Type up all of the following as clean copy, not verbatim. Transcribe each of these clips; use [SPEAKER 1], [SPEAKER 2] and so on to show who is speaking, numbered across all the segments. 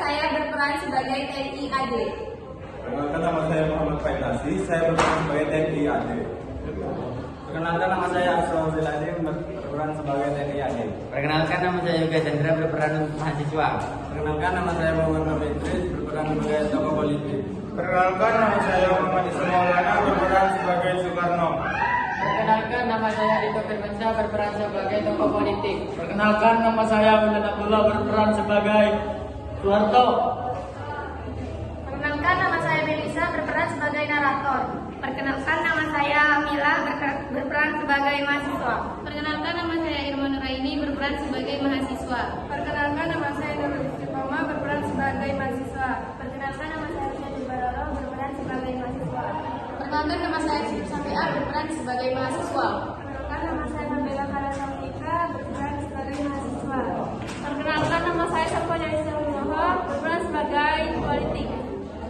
[SPEAKER 1] saya berperan sebagai TNI AD.
[SPEAKER 2] Perkenalkan, nama saya Muhammad Faidasi, saya berperan sebagai TNI AD.
[SPEAKER 3] Perkenalkan, nama saya Asrul Ziladi, berperan sebagai TNI AD.
[SPEAKER 4] Perkenalkan, nama saya Yoga Chandra, berperan untuk mahasiswa.
[SPEAKER 3] Perkenalkan, nama saya Muhammad Nabi Idris, berperan sebagai tokoh politik.
[SPEAKER 2] Perkenalkan, nama saya Muhammad Ismail Maulana, berperan sebagai Soekarno.
[SPEAKER 4] Perkenalkan, nama saya Dito Firmansyah, berperan sebagai tokoh politik.
[SPEAKER 3] Perkenalkan, nama saya Wildan Abdullah, berperan sebagai Soeharto.
[SPEAKER 1] Perkenalkan, nama saya Melisa, berperan sebagai narator. Perkenalkan, nama saya Mila, berperan sebagai mahasiswa. Perkenalkan, nama saya Irma Nuraini, berperan sebagai mahasiswa. Perkenalkan, nama saya Nurul Istiqomah, berperan sebagai mahasiswa. Perkenalkan, nama saya Syahid Baroro, berperan sebagai mahasiswa. Perkenalkan, nama saya Safia, berperan sebagai mahasiswa. Perkenalkan, nama saya Nabila Kalasamika, berperan sebagai mahasiswa. Perkenalkan, nama saya Safwa Jaisalumoho, berperan sebagai politik.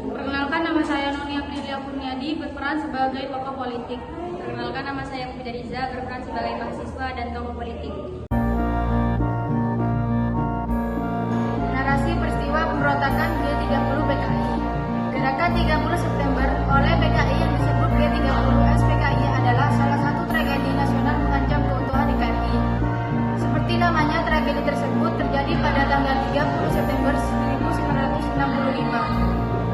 [SPEAKER 1] Perkenalkan, nama saya Noni Aprilia Kurniadi, berperan sebagai tokoh politik. Perkenalkan, nama saya Putri Riza, berperan sebagai mahasiswa dan tokoh politik. Narasi peristiwa pemberontakan G30 PKI. Gerakan 30 September oleh PKI yang disebut G30S PKI adalah salah satu tragedi nasional mengancam keutuhan NKRI. Seperti namanya, tragedi tersebut terjadi pada tanggal 30 September 1965.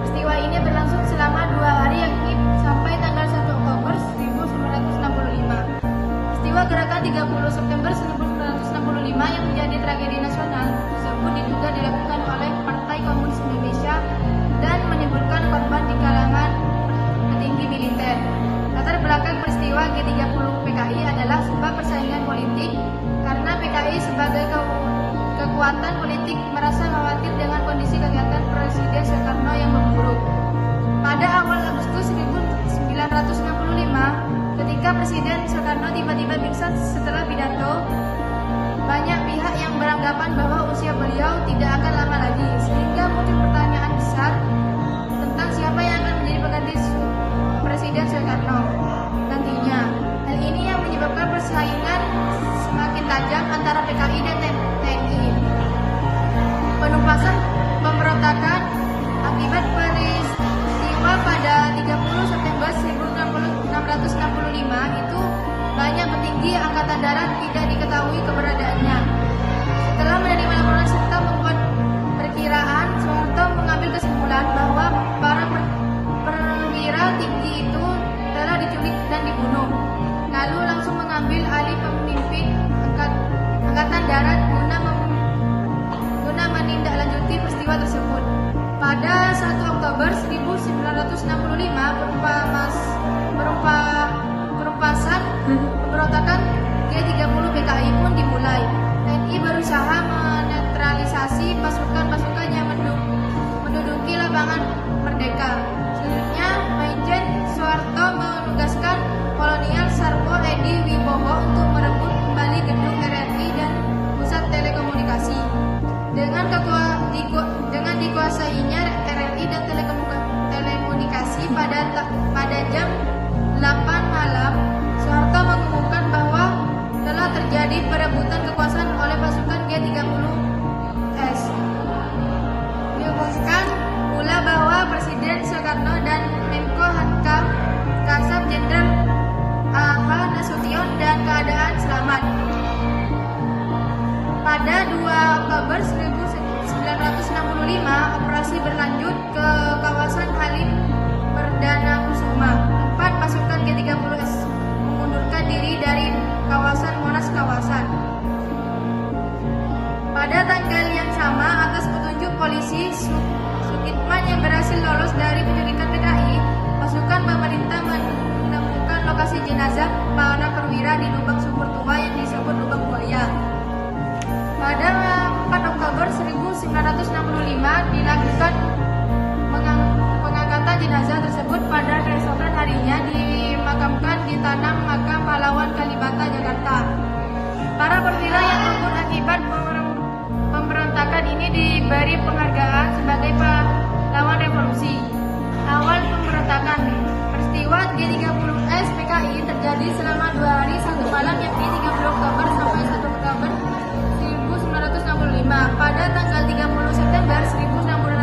[SPEAKER 1] Peristiwa ini berlangsung selama 2 hari, yakni sampai tanggal 1 Oktober 1965. Peristiwa gerakan 30 September 1965 yang menjadi tragedi nasional tersebut diduga dilakukan oleh Partai Komunis Indonesia dan menimbulkan korban di kalangan petinggi militer. Latar belakang peristiwa G30 PKI adalah sebuah persaingan politik karena PKI sebagai kekuatan politik merasa khawatir dengan kondisi kesehatan Presiden Soekarno yang memburuk. Pada awal Agustus 1965, ketika Presiden Soekarno tiba-tiba pingsan setelah pidato, banyak pihak yang beranggapan bahwa usia beliau tidak akan lama lagi, sehingga muncul pertanyaan besar tentang siapa yang akan menjadi pengganti Presiden Soekarno nantinya. Hal ini yang menyebabkan persaingan semakin tajam antara PKI dan TNI. Penumpasan pemberontakan akibat peristiwa pada 30 September 1665 itu banyak petinggi Angkatan Darat tidak diketahui keberadaannya. Setelah menerima laporan serta membuat perkiraan, Soeharto mengambil kesimpulan bahwa para perwira tinggi itu telah diculik dan dibunuh. Lalu langsung mengambil alih pemimpin Angkatan Darat guna menindaklanjuti peristiwa tersebut. Pada 1 Oktober 1965, perumpasan pemberontakan G30 PKI pun dimulai. TNI berusaha menetralisasi pasukan-pasukan yang menduduki lapangan Merdeka. Selanjutnya, Majen Soeharto menugaskan Kolonial Sarwo Edi Wibowo untuk merebut kembali gedung RRI dan pusat telekomunikasi. Dengan dikuasainya RRI dan telekomunikasi pada jam 8 malam, Soeharto mengumumkan bahwa telah terjadi perebutan kekuasaan oleh pasukan G30S. Diumumkan pula bahwa Presiden Soekarno dan Menko Hankam Kasat Jenderal A.H. Nasution dan keadaan selamat. Pada 2 Oktober 1965, operasi berlanjut ke kawasan Halim Perdana Kusuma. 4 pasukan G30S mengundurkan diri dari kawasan Monas kawasan. Pada tanggal yang sama, atas petunjuk polisi Sukitman yang berhasil lolos dari penculikan PKI, pasukan pemerintah menemukan lokasi jenazah para perwira di lubang sumur tua yang disebut lubang buaya. Pada 4 Oktober 1965 dilakukan pengangkatan jenazah tersebut. Pada keesokan harinya dimakamkan di Tanah Makam Pahlawan Kalibata, Jakarta. Para perwira yang gugur akibat pemberontakan ini diberi penghargaan sebagai pahlawan revolusi. Awal pemberontakan, peristiwa G30S PKI terjadi selama 2 hari 1 malam, yakni 30 Oktober sampai 1 Oktober 1965. Pada tanggal 30 September 1965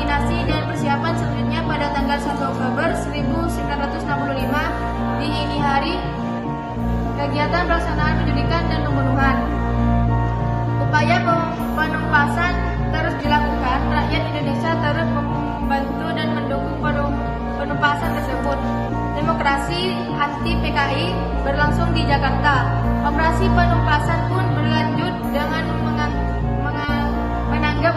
[SPEAKER 1] koordinasi dan persiapan selanjutnya pada tanggal 1 Oktober 1965 di ini hari kegiatan pelaksanaan pendidikan dan pembunuhan. Upaya penumpasan terus dilakukan, rakyat Indonesia terus membantu dan mendukung penumpasan tersebut. Demokrasi anti PKI berlangsung di Jakarta. Operasi penumpasan pun berlanjut dengan menanggap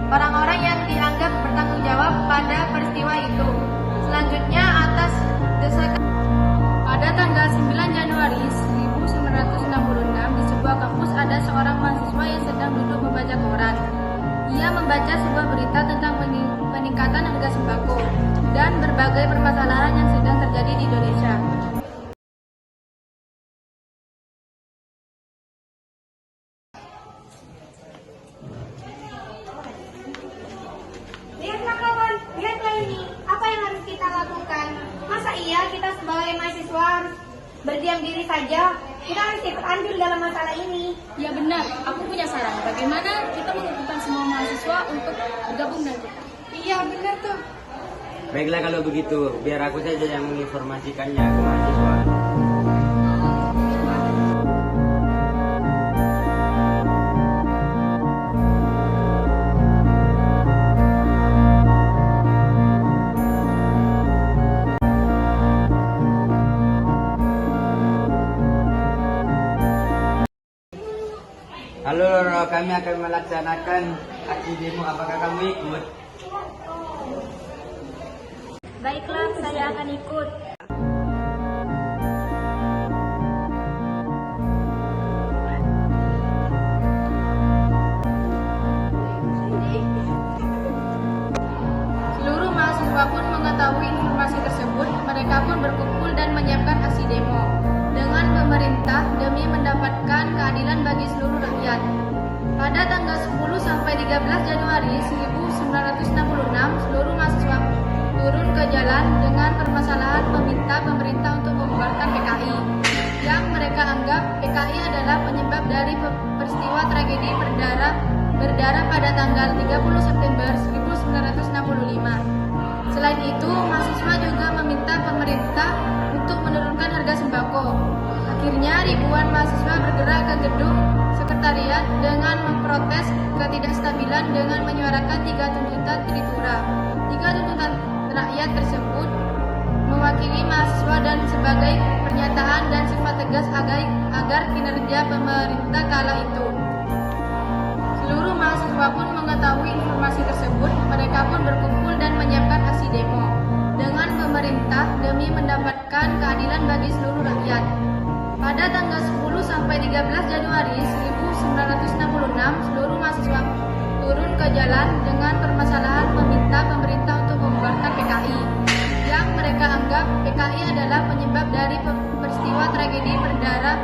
[SPEAKER 1] orang-orang yang dianggap bertanggung jawab pada peristiwa itu. Selanjutnya atas desakan pada tanggal 9 Januari 1966 di sebuah kampus ada seorang mahasiswa yang sedang duduk membaca koran. Ia membaca sebuah berita tentang peningkatan harga sembako dan berbagai permasalahan yang sedang terjadi di Indonesia.
[SPEAKER 5] Lihatlah kawan, lihatlah ini. Apa yang harus kita lakukan? Masa iya kita sebagai mahasiswa harus berdiam diri saja? Kita harus ikut andil dalam masalah ini.
[SPEAKER 1] Ya benar, aku punya saran. Bagaimana kita mengumpulkan semua mahasiswa untuk bergabung dengan kita?
[SPEAKER 5] Iya benar tuh.
[SPEAKER 6] Baiklah kalau begitu, biar aku saja yang menginformasikannya ke mahasiswa. Halo Roro, kami akan melaksanakan aksi demo. Apakah kamu ikut?
[SPEAKER 5] Baiklah, saya akan ikut.
[SPEAKER 1] Seluruh mahasiswa pun mengetahui informasi tersebut. Mereka pun berkumpul dan menyiapkan aksi demo dengan pemerintah demi mendapatkan keadilan bagi seluruh rakyat. Pada tanggal 10 sampai 13 Januari 1966, seluruh mahasiswa turun ke jalan dengan permasalahan meminta pemerintah untuk membubarkan PKI yang mereka anggap PKI adalah penyebab dari peristiwa tragedi berdarah pada tanggal 30 September 1965. Selain itu, mahasiswa juga meminta pemerintah untuk menurunkan harga sembako. Akhirnya, ribuan mahasiswa bergerak ke gedung sekretariat dengan memprotes ketidakstabilan dengan menyuarakan 3 tuntutan Tritura. 3 tuntutan rakyat tersebut mewakili mahasiswa dan sebagai pernyataan dan sifat tegas agar kinerja pemerintah kala itu. Seluruh mahasiswa pun mengetahui informasi tersebut. Mereka pun berkumpul dan menyiapkan aksi demo dengan pemerintah demi mendapatkan keadilan bagi seluruh rakyat. Pada tanggal 10 sampai 13 Januari 1966, seluruh mahasiswa turun ke jalan dengan permasalahan meminta pemerintah untuk membubarkan PKI yang mereka anggap PKI adalah penyebab dari peristiwa tragedi berdarah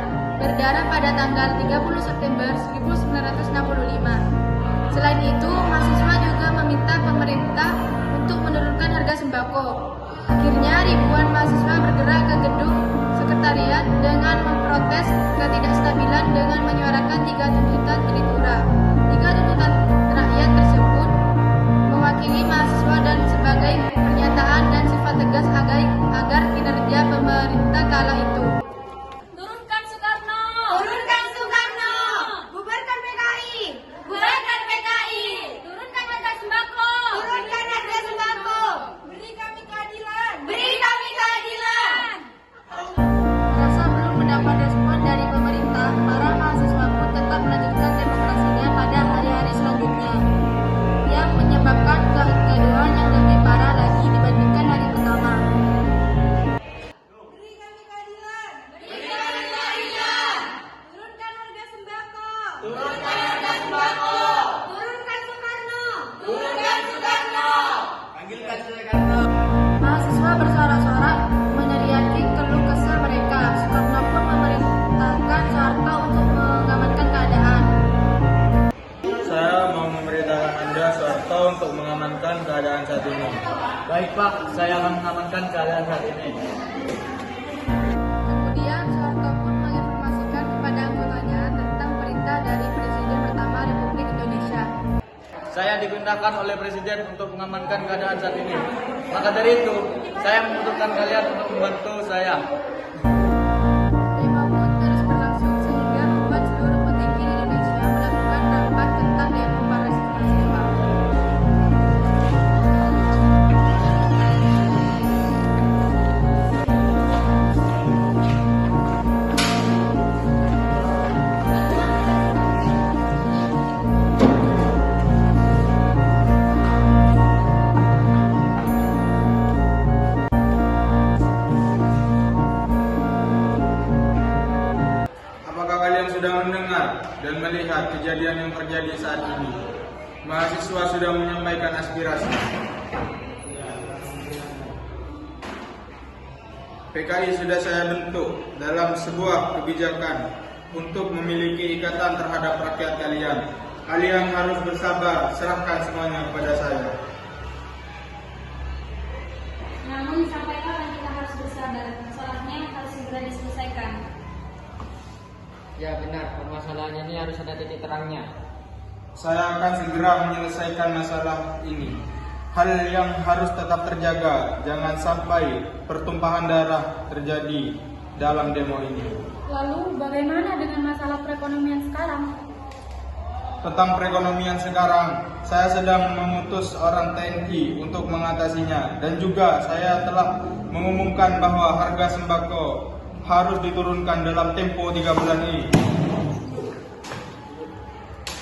[SPEAKER 1] pada tanggal 30 September 1965. Selain itu, mahasiswa juga meminta pemerintah untuk menurunkan harga sembako. Akhirnya, ribuan mahasiswa bergerak ke gedung sekretariat dengan memprotes ketidakstabilan dengan menyuarakan 3 tuntutan Tritura. 3 tuntutan rakyat tersebut mewakili mahasiswa dan sebagai pernyataan dan sifat tegas agar kinerja pemerintah kala itu.
[SPEAKER 5] Turunkan Soekarno! Turunkan Soekarno! Bubarkan PKI! Bubarkan PKI! Turunkan harga sembako! Turunkan harga sembako! Beri kami keadilan! Beri kami keadilan!
[SPEAKER 1] Merasa belum mendapat respon dari pemerintah, para mahasiswa pun tetap melanjutkan demonstrasinya pada hari-hari selanjutnya, yang menyebabkan kegaduhan yang lebih parah lagi dibandingkan hari pertama.
[SPEAKER 5] Beri kami keadilan! Beri kami keadilan! Turunkan harga sembako! Turunkan harga sembako! Turunkan Soekarno! Turunkan Soekarno!
[SPEAKER 6] Panggilkan Soekarno.
[SPEAKER 1] Mahasiswa bersorak-sorak meneriaki keluh kesah mereka. Soekarno pun memerintahkan Soeharto untuk mengamankan keadaan.
[SPEAKER 3] Saya mau memberitakan Anda Soeharto untuk mengamankan keadaan saat ini. Baik Pak, saya akan mengamankan keadaan saat ini.
[SPEAKER 1] Kemudian Soeharto pun menginformasikan kepada anggotanya tentang perintah dari Presiden pertama Republik Indonesia.
[SPEAKER 3] diperintahkan oleh Presiden untuk mengamankan keadaan saat ini. Maka dari itu, saya membutuhkan kalian untuk membantu saya.
[SPEAKER 1] Demo pun terus berlangsung sehingga membuat seluruh petinggi di Indonesia melakukan rapat tentang demo para siswa.
[SPEAKER 3] Apakah kalian sudah mendengar dan melihat kejadian yang terjadi saat ini? Mahasiswa sudah menyampaikan aspirasi. PKI sudah saya bentuk dalam sebuah kebijakan untuk memiliki ikatan terhadap rakyat kalian. Kalian harus bersabar, serahkan semuanya kepada saya.
[SPEAKER 5] Namun sampai kapan kita harus bersabar? Masalahnya harus segera diselesaikan.
[SPEAKER 4] Ya benar, permasalahan ini harus ada titik terangnya.
[SPEAKER 3] Saya akan segera menyelesaikan masalah ini. Hal yang harus tetap terjaga, jangan sampai pertumpahan darah terjadi dalam demo ini.
[SPEAKER 1] Lalu bagaimana dengan masalah perekonomian sekarang?
[SPEAKER 3] Tentang perekonomian sekarang, saya sedang mengutus orang TNI untuk mengatasinya. Dan juga saya telah mengumumkan bahwa harga sembako harus diturunkan dalam tempo 3 bulan ini.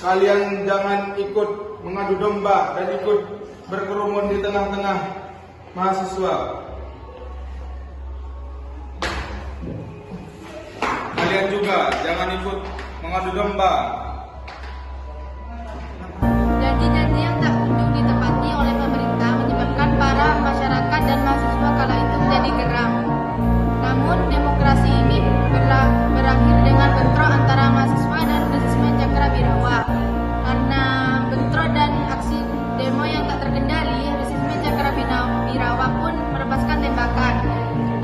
[SPEAKER 3] Kalian jangan ikut mengadu domba dan ikut berkerumun di tengah-tengah mahasiswa. Kalian juga jangan ikut mengadu domba.
[SPEAKER 1] Janji-janji yang tak kunjung ditepati oleh pemerintah menyebabkan para masyarakat dan mahasiswa kala itu menjadi geram. Namun demokrasi ini berakhir dengan bentrok antara mahasiswa dan resismen Cakrabirawa. Karena bentrok dan aksi demo yang tak terkendali, resismen Cakrabirawa pun melepaskan tembakan.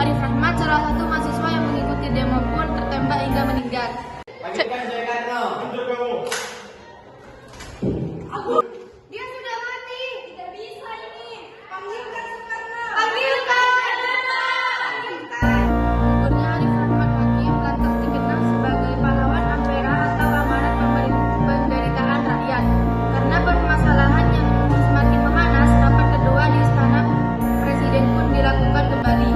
[SPEAKER 1] Arif Rahmat, salah satu mahasiswa yang mengikuti demo pun tertembak hingga meninggal.
[SPEAKER 5] Dia sudah mati. Tidak bisa ini. Panggilkan Soekarno. Panggilkan.
[SPEAKER 1] Gugurnya Arif Rahmat Hakim lantas dikenal sebagai pahlawan ampera atau amanat pemberitaan rakyat. Karena permasalahan yang semakin memanas, rapat kedua di Istana Presiden pun dilakukan kembali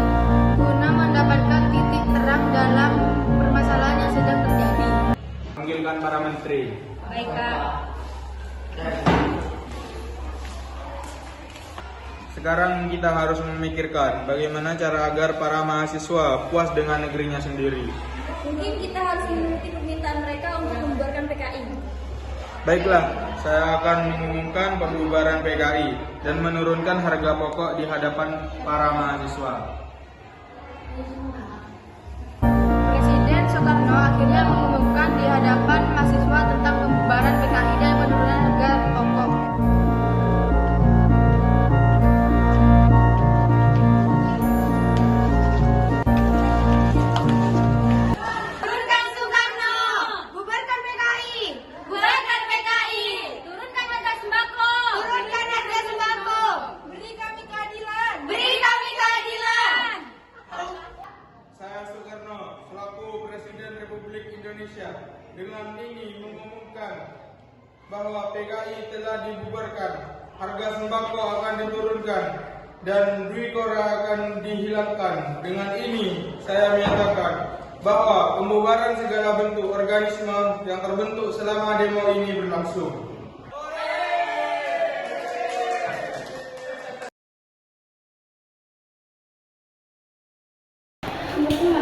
[SPEAKER 1] guna mendapatkan titik terang dalam permasalahan yang sedang terjadi.
[SPEAKER 3] Panggilkan para menteri.
[SPEAKER 5] Baik, Kak.
[SPEAKER 3] Sekarang kita harus memikirkan bagaimana cara agar para mahasiswa puas dengan negerinya sendiri.
[SPEAKER 5] Mungkin kita harus menuruti permintaan mereka untuk membubarkan PKI.
[SPEAKER 3] Baiklah, saya akan mengumumkan pembubaran PKI dan menurunkan harga pokok di hadapan para mahasiswa.
[SPEAKER 1] Presiden Soekarno akhirnya mengumumkan di hadapan mahasiswa tentang pembubaran PKI dan penurunan harga pokok.
[SPEAKER 5] Turunkan Soekarno. Bubarkan PKI. Bubarkan PKI. Turunkan harga sembako. Turunkan harga sembako. Beri kami keadilan. Beri kami keadilan.
[SPEAKER 3] Saya Soekarno, selaku Presiden Republik Indonesia, dengan ini mengumumkan bahwa PKI telah dibubarkan, harga sembako akan diturunkan, dan Dwi Kora akan dihilangkan. Dengan ini, saya menyatakan bahwa pembubaran segala bentuk organisme yang terbentuk selama demo ini berlangsung.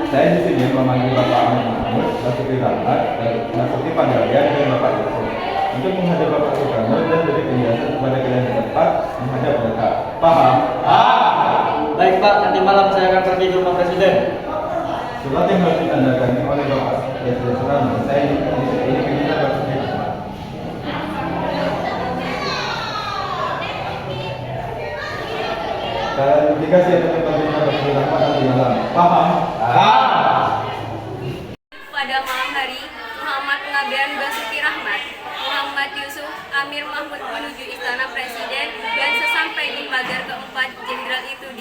[SPEAKER 2] Saya di sini memanggil Bapak Mahmud, Basuki Rahmat, Basuki Pandaria, dan Bapak Yusuf untuk menghadap Bapak Soekarno dan beri penjelasan kepada kalian yang tepat menghadap mereka. Paham?
[SPEAKER 4] Baik Pak, nanti malam saya akan pergi ke rumah Presiden.
[SPEAKER 2] Surat yang harus ditandatangani oleh Bapak Presiden Soekarno, saya ini pengingat Basuki Rahmat. Kalian bertiga siap untuk menerima Basuki Rahmat nanti malam. Paham?
[SPEAKER 5] Pada malam hari, Muhammad Pengabdian Basuki Rahmat, Muhammad Yusuf Amir Mahmud menuju Istana Presiden.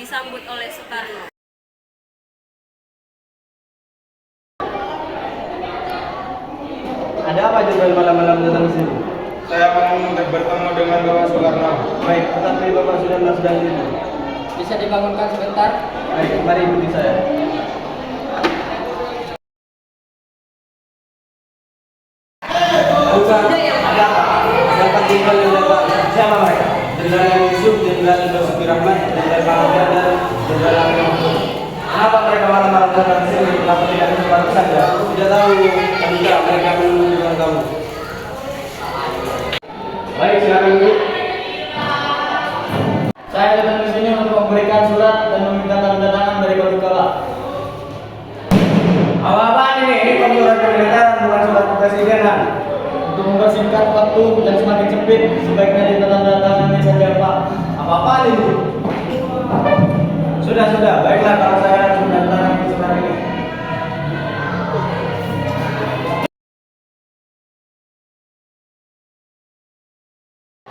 [SPEAKER 5] disambut oleh Soekarno.
[SPEAKER 7] Ada apa Jenderal malam-malam datang ke sini?
[SPEAKER 3] Saya mau bertemu dengan Bapak Soekarno.
[SPEAKER 7] Baik, tetapi Bapak sudah sedang tidur.
[SPEAKER 4] Bisa dibangunkan sebentar?
[SPEAKER 7] Baik, mari ikuti saya. Bukan, ada apa? Dapat tinggal di Bapak. Siapa mereka? Jenderal Yusuf, Jenderal Basuki Rahmat, Jenderal Mahathir dan Jenderal Ahmad. Kenapa mereka malam-malam datang ke sini? Kenapa tidak baru saja? Tidak tahu, tidak mereka menunjukkan kamu. Baik, silakan dulu.
[SPEAKER 8] Saya datang ke sini untuk memberikan surat dan meminta tanda tangan dari Batu Kala.
[SPEAKER 7] Apa-apaan ini? Ini surat pemerintahan, bukan surat kepresidenan.
[SPEAKER 8] Untuk mempersingkat waktu dan semakin sempit, sebaiknya ditandatangani saja, Pak.
[SPEAKER 7] Apa-apaan ini? Sudah, baiklah kalau saya sudah tangan sekarang ini.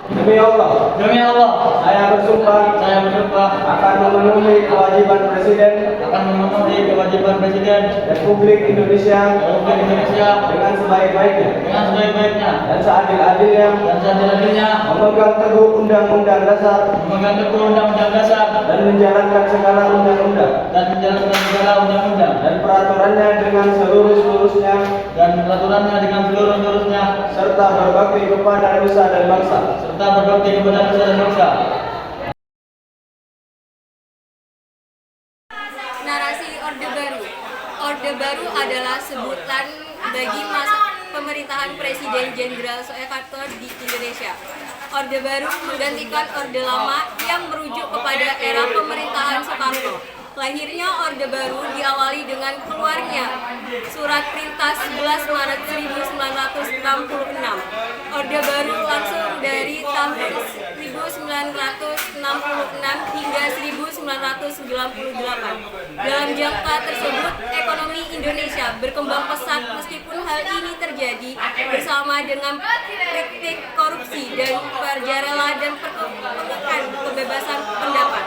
[SPEAKER 7] Demi Allah, saya bersumpah akan memenuhi kewajiban Presiden Republik Indonesia dengan sebaik-baiknya dan seadil-adilnya memegang teguh Undang-Undang Dasar dan menjalankan segala undang-undang dan peraturannya dengan seluruh-seluruhnya serta berbakti kepada nusa dan bangsa.
[SPEAKER 5] Narasi Orde Baru. Orde Baru adalah sebutan bagi masa pemerintahan Presiden Jenderal Soekarno di Indonesia. Orde Baru menggantikan Orde Lama yang merujuk kepada era pemerintahan Soekarno. Lahirnya Orde Baru diawali dengan keluarnya Surat Perintah 11 Maret 1966. Orde Baru langsung dari tahun 1966 hingga 1998. Dalam jangka tersebut, ekonomi Indonesia berkembang pesat meskipun hal ini terjadi bersama dengan praktik korupsi dan perjarela dan perkembangan kebebasan pendapat.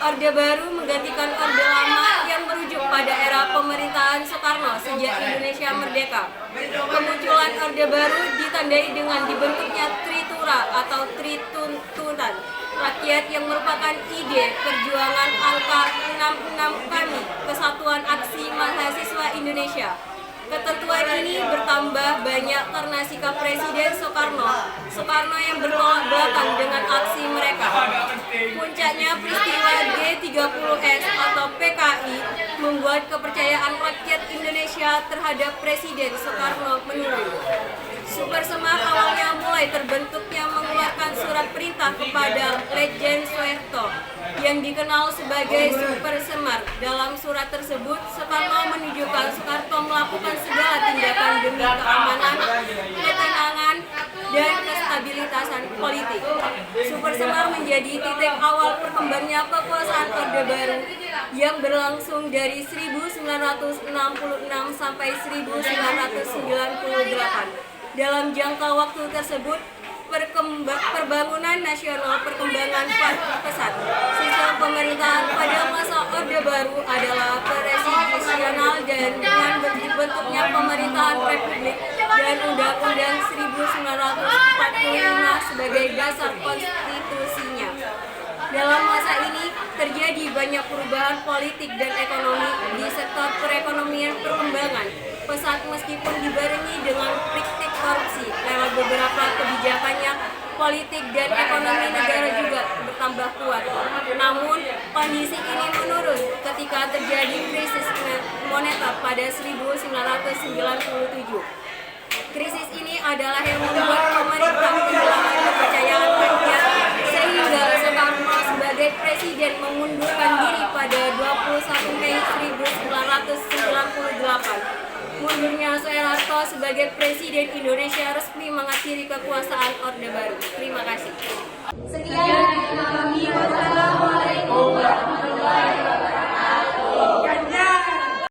[SPEAKER 5] Orde Baru menggantikan Orde Lama yang merujuk pada era pemerintahan Soekarno sejak Indonesia merdeka. Kemunculan Orde Baru ditandai dengan dibentuknya Tritura atau Trituntutan Rakyat yang merupakan ide perjuangan angka 66 kami, Kesatuan Aksi Mahasiswa Indonesia. Ketentuan ini bertambah banyak karena sikap Presiden Soekarno yang bertolak belakang dengan aksi mereka. Puncaknya peristiwa G30S atau PKI membuat kepercayaan rakyat Indonesia terhadap Presiden Soekarno menurun. Super Semar awalnya mulai terbentuknya mengeluarkan surat perintah kepada Letjen Soeharto yang dikenal sebagai Super Semar. Dalam surat tersebut, Soekarno menunjukkan Soeharto melakukan segala tindakan demi keamanan, ketenangan, dan kestabilitasan politik. Super Semar menjadi titik awal perkembangannya kekuasaan Orde Baru yang berlangsung dari 1966 sampai 1998. Dalam jangka waktu tersebut, perbangunan nasional perkembangan pesat. Sistem pemerintahan pada masa Orde Baru adalah presidensial dan dengan bentuknya pemerintahan republik dan Undang-Undang 1945 sebagai dasar konstitusinya. Dalam masa ini terjadi banyak perubahan politik dan ekonomi di sektor perekonomian perkembangan pesat meskipun dibarengi dengan praktik korupsi. Lewat beberapa kebijakannya, politik dan ekonomi negara juga bertambah kuat. Namun, kondisi ini menurun ketika terjadi krisis moneter pada 1997. Krisis ini adalah yang membuat pemerintah kehilangan kepercayaan rakyat sehingga Soekarno sebagai presiden mengundurkan diri pada 21 Mei 1998. Mundurnya Soeharto sebagai presiden Indonesia resmi mengakhiri kekuasaan Orde Baru. Terima kasih.